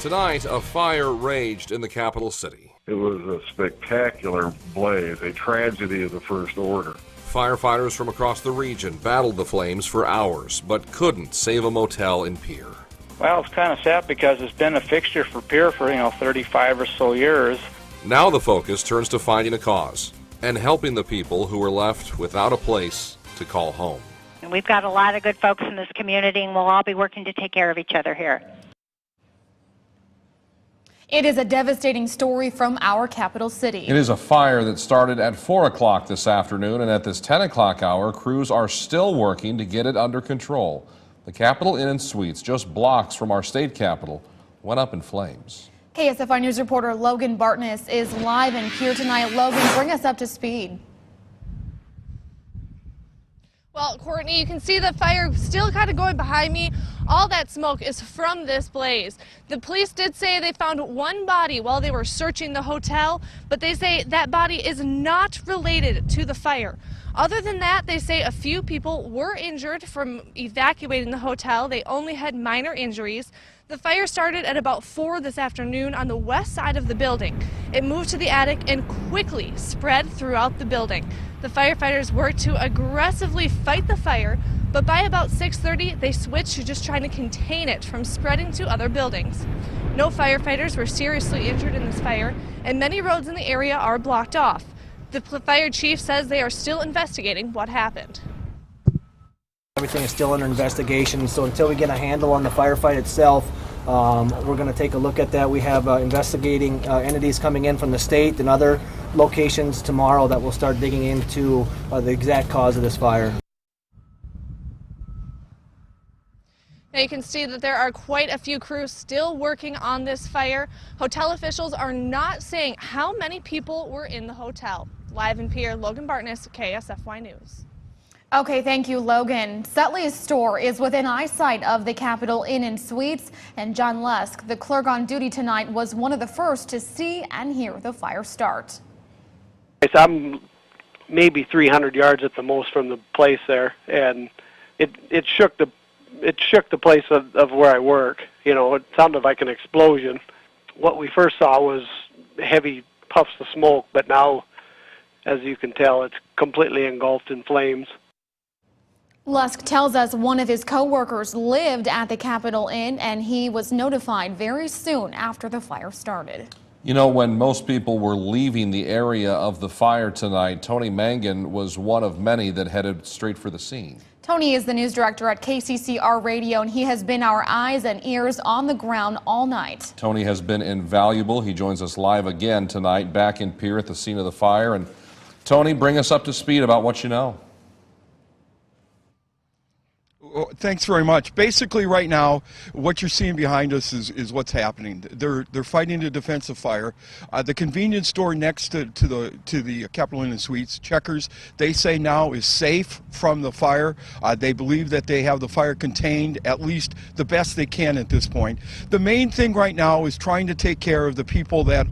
Tonight, a fire raged in the capital city. It was a spectacular blaze, a tragedy of the first order. Firefighters from across the region battled the flames for hours, but couldn't save a motel in Pierre. Well, it's kind of sad because it's been a fixture for Pierre for, 35 or so years. Now the focus turns to finding a cause and helping the people who were left without a place to call home. And we've got a lot of good folks in this community, and we'll all be working to take care of each other here. It is a devastating story from our capital city. It is a fire that started at 4 o'clock this afternoon, and at this 10 o'clock hour, crews are still working to get it under control. The Capitol Inn and Suites, just blocks from our state capitol, went up in flames. KSFY News reporter Logan Bartness is live in Pierre tonight. Logan, bring us up to speed. Well, Courtney, you can see the fire still kind of going behind me. All that smoke is from this blaze. The police did say they found one body while they were searching the hotel, but they say that body is not related to the fire. Other than that, they say a few people were injured from evacuating the hotel. They only had minor injuries. The fire started at about 4 this afternoon on the west side of the building. It moved to the attic and quickly spread throughout the building. The firefighters worked to aggressively fight the fire, but by about 6:30, they switched to just trying to contain it from spreading to other buildings. No firefighters were seriously injured in this fire, and many roads in the area are blocked off. The fire chief says they are still investigating what happened. Everything is still under investigation, so until we get a handle on the firefight itself, we're going to take a look at that. We have investigating entities coming in from the state and other locations tomorrow that will start digging into the exact cause of this fire. Now you can see that there are quite a few crews still working on this fire. Hotel officials are not saying how many people were in the hotel. Live in Pierre, Logan Bartness, KSFY News. Okay, thank you, Logan. Sutley's store is within eyesight of the Capitol Inn and Suites, and John Lusk, the clerk on duty tonight, was one of the first to see and hear the fire start. I'm maybe 300 yards at the most from the place there, and it shook the place of where I work. It sounded like an explosion. What we first saw was heavy puffs of smoke, but now, as you can tell, it's completely engulfed in flames. Lusk tells us one of his co-workers lived at the Capitol Inn, and he was notified very soon after the fire started. When most people were leaving the area of the fire tonight, Tony Mangin was one of many that headed straight for the scene. Tony is the news director at KCCR Radio, and he has been our eyes and ears on the ground all night. Tony has been invaluable. He joins us live again tonight, back in Pierre at the scene of the fire. And Tony, bring us up to speed about what you know. Thanks very much. Basically, right now, what you're seeing behind us is what's happening. They're fighting a defensive fire. The convenience store next to the Capitol Inn and Suites, Checkers, they say now is safe from the fire. They believe that they have the fire contained, at least the best they can at this point. The main thing right now is trying to take care of the people that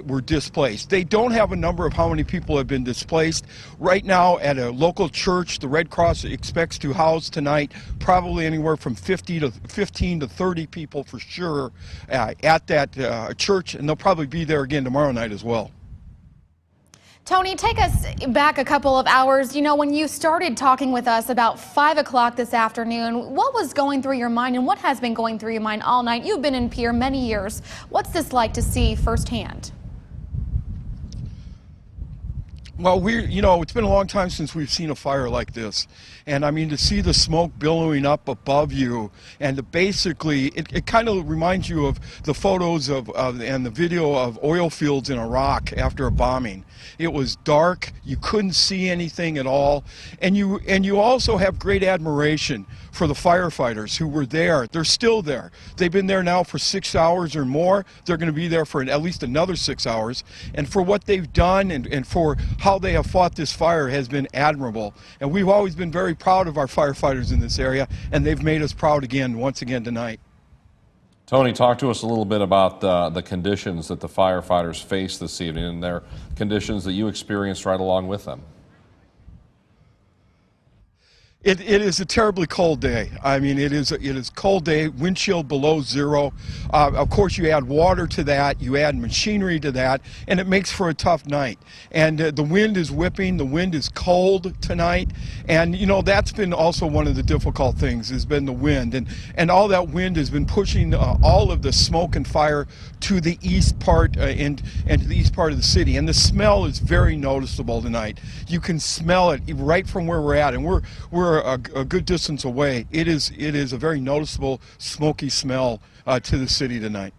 were displaced. They don't have a number of how many people have been displaced. Right now, at a local church, the Red Cross expects to house tonight probably anywhere from 15 to 30 people for sure at that church, and they'll probably be there again tomorrow night as well. Tony, take us back a couple of hours. When you started talking with us about 5 o'clock this afternoon, what was going through your mind and what has been going through your mind all night? You've been in Pierre many years. What's this like to see firsthand? Well, it's been a long time since we've seen a fire like this. And I mean, to see the smoke billowing up above you, and basically, it kind of reminds you of the photos and the video of oil fields in Iraq after a bombing. It was dark, you couldn't see anything at all, and you also have great admiration for the firefighters who were there. They're still there. They've been there now for 6 hours or more. They're going to be there for at least another 6 hours. And for what they've done and for how they have fought this fire has been admirable. And we've always been very proud of our firefighters in this area, and they've made us proud once again tonight. Tony, talk to us a little bit about the conditions that the firefighters faced this evening and their conditions that you experienced right along with them. It is a terribly cold day. I mean, it is a cold day, wind chill below zero. Of course, you add water to that, you add machinery to that, and it makes for a tough night. And the wind is whipping, the wind is cold tonight, and you know, that's been also one of the difficult things, has been the wind. And all that wind has been pushing all of the smoke and fire to the east part and to the east part of the city. And the smell is very noticeable tonight. You can smell it right from where we're at, and we're a good distance away. It is a very noticeable smoky smell to the city tonight.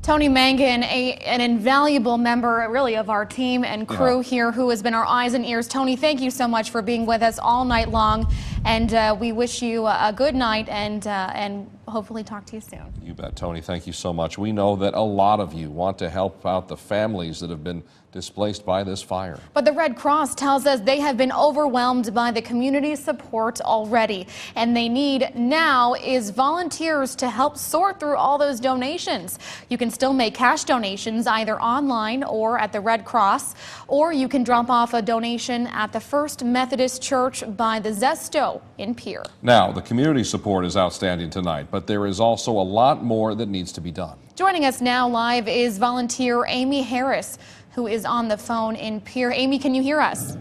Tony Mangin, an invaluable member really of our team and crew here who has been our eyes and ears. Tony, thank you so much for being with us all night long, and we wish you a good night and hopefully talk to you soon. You bet, Tony. Thank you so much. We know that a lot of you want to help out the families that have been displaced by this fire. But the Red Cross tells us they have been overwhelmed by the community support already, and they need now is volunteers to help sort through all those donations. You can still make cash donations either online or at the Red Cross, or you can drop off a donation at the First Methodist Church by the Zesto in Pierre. Now, the community support is outstanding tonight, but there is also a lot more that needs to be done. Joining us now live is volunteer Amy Harris, who is on the phone in Pierre. Amy, can you hear us?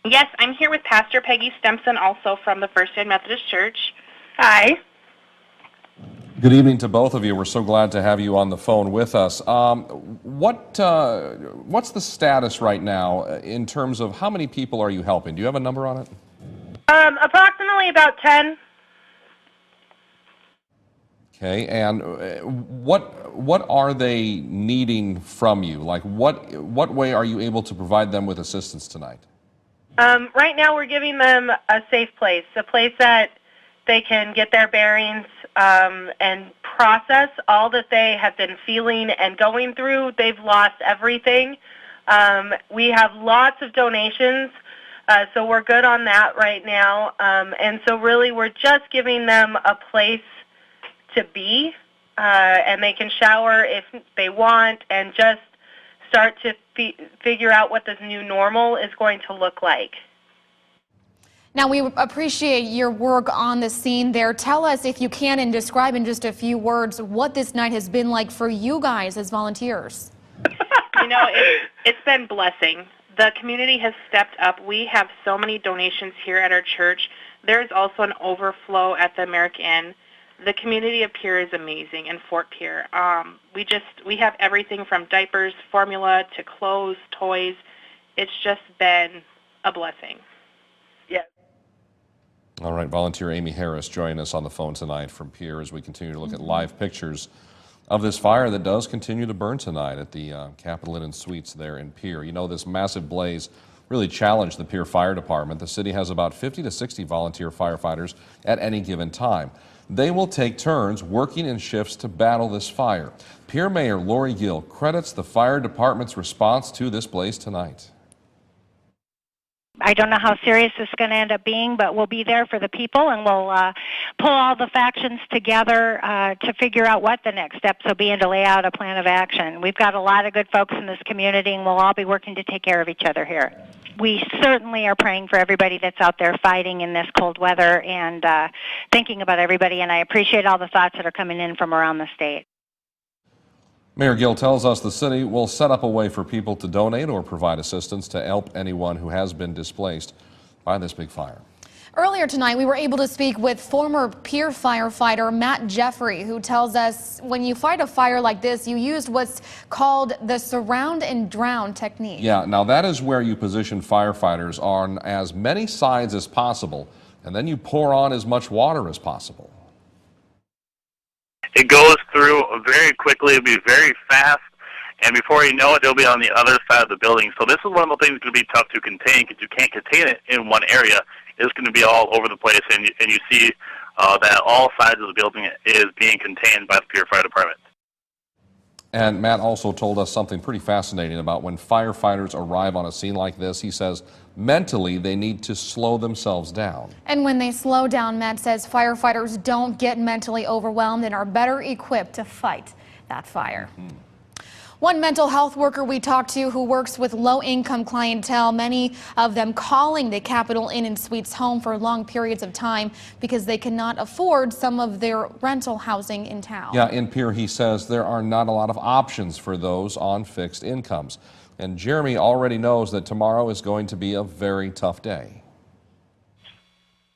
Yes, I'm here with Pastor Peggy Stempson, also from the First Methodist Church. Hi. Good evening to both of you. We're so glad to have you on the phone with us. What's the status right now in terms of how many people are you helping? Do you have a number on it? Approximately about 10. Okay, and what are they needing from you? Like, what way are you able to provide them with assistance tonight? Right now we're giving them a safe place, a place that they can get their bearings and process all that they have been feeling and going through. They've lost everything. We have lots of donations, so we're good on that right now. And so really we're just giving them a place to be, and they can shower if they want and just start to figure out what this new normal is going to look like. Now, we appreciate your work on the scene there. Tell us, if you can, and describe in just a few words what this night has been like for you guys as volunteers. You know, it's been blessing. The community has stepped up. We have so many donations here at our church. There's also an overflow at the American Inn. The community of Pierre is amazing, in Fort Pierre. We have everything from diapers, formula, to clothes, toys. It's just been a blessing. Yes. All right, volunteer Amy Harris joining us on the phone tonight from Pierre as we continue to look at live pictures of this fire that does continue to burn tonight at the Capitol Inn and Suites there in Pierre. You know, this massive blaze really challenged the Pierre Fire Department. The city has about 50 to 60 volunteer firefighters at any given time. They will take turns working in shifts to battle this fire. Pierre Mayor Lori Gill credits the fire department's response to this blaze tonight. I don't know how serious this is going to end up being, but we'll be there for the people, and we'll pull all the factions together to figure out what the next steps will be and to lay out a plan of action. We've got a lot of good folks in this community, and we'll all be working to take care of each other here. We certainly are praying for everybody that's out there fighting in this cold weather and thinking about everybody, and I appreciate all the thoughts that are coming in from around the state. Mayor Gill tells us the city will set up a way for people to donate or provide assistance to help anyone who has been displaced by this big fire. Earlier tonight, we were able to speak with former Pierre firefighter Matt Jeffrey, who tells us when you fight a fire like this, you used what's called the surround and drown technique. Yeah, now that is where you position firefighters on as many sides as possible, and then you pour on as much water as possible. It goes through very quickly, it'll be very fast, and before you know it, they'll be on the other side of the building. So this is one of the things that's going to be tough to contain, because you can't contain it in one area. It's going to be all over the place, and you see that all sides of the building is being contained by the Pierre Fire Department. And Matt also told us something pretty fascinating about when firefighters arrive on a scene like this. He says mentally they need to slow themselves down. And when they slow down, Matt says firefighters don't get mentally overwhelmed and are better equipped to fight that fire. One mental health worker we talked to who works with low-income clientele, many of them calling the Capitol Inn and Suites home for long periods of time because they cannot afford some of their rental housing in town. Yeah, in Pierre, he says there are not a lot of options for those on fixed incomes. And Jeremy already knows that tomorrow is going to be a very tough day.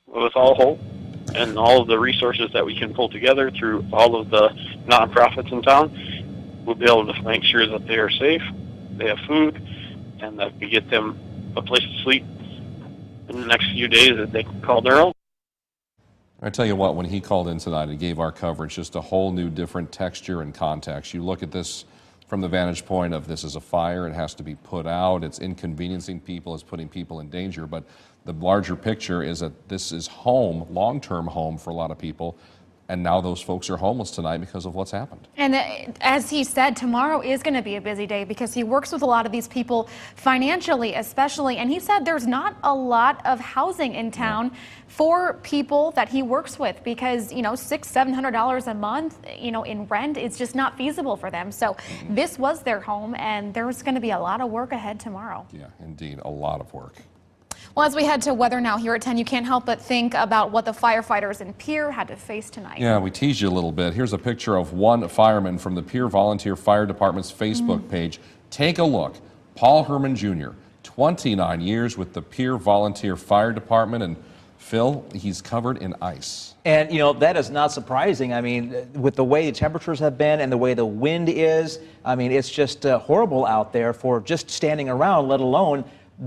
With all hope and all of the resources that we can pull together through all of the nonprofits in town, we'll be able to make sure that they are safe, they have food, and that we get them a place to sleep in the next few days that they can call their own. I tell you what, when he called in tonight, it gave our coverage just a whole new different texture and context. You look at this from the vantage point of this is a fire, it has to be put out, it's inconveniencing people, it's putting people in danger, but the larger picture is that this is home, long-term home for a lot of people, and now those folks are homeless tonight because of what's happened. And as he said, tomorrow is going to be a busy day because he works with a lot of these people financially, especially. And he said there's not a lot of housing in town for people that he works with because, you know, $600–700 a month, you know, in rent, it's just not feasible for them. So this was their home, and there's going to be a lot of work ahead tomorrow. Yeah, indeed, a lot of work. Well, as we head to weather now here at 10, you can't help but think about what the firefighters in Pierre had to face tonight. Yeah, we teased you a little bit. Here's a picture of one fireman from the Pierre Volunteer Fire Department's Facebook page. Take a look. Paul Herman Jr., 29 years with the Pierre Volunteer Fire Department, and Phil, he's covered in ice. And, you know, that is not surprising. I mean, with the way the temperatures have been and the way the wind is, I mean, it's just horrible out there for just standing around, let alone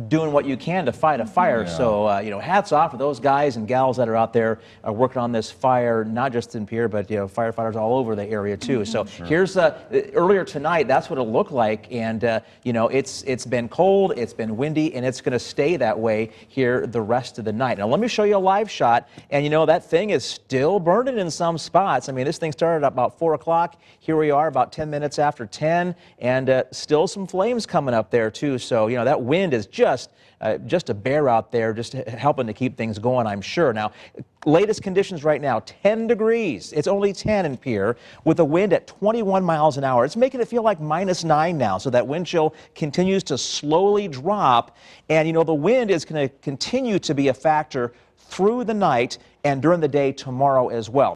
doing what you can to fight a fire. Yeah. So, you know, hats off to those guys and gals that are out there working on this fire, not just in Pierre, but, you know, firefighters all over the area, too. So here's, earlier tonight, that's what it looked like. And, you know, it's been cold, it's been windy, and it's going to stay that way here the rest of the night. Now, let me show you a live shot. And, you know, that thing is still burning in some spots. I mean, this thing started at about 4 o'clock. Here we are about 10 minutes after 10, and still some flames coming up there, too. So, you know, that wind is just a bear out there, just helping to keep things going, I'm sure. Now, latest conditions right now, 10 degrees. It's only 10 in Pierre with a wind at 21 miles an hour. It's making it feel like -9 now, so that wind chill continues to slowly drop. And, you know, the wind is going to continue to be a factor through the night and during the day tomorrow as well.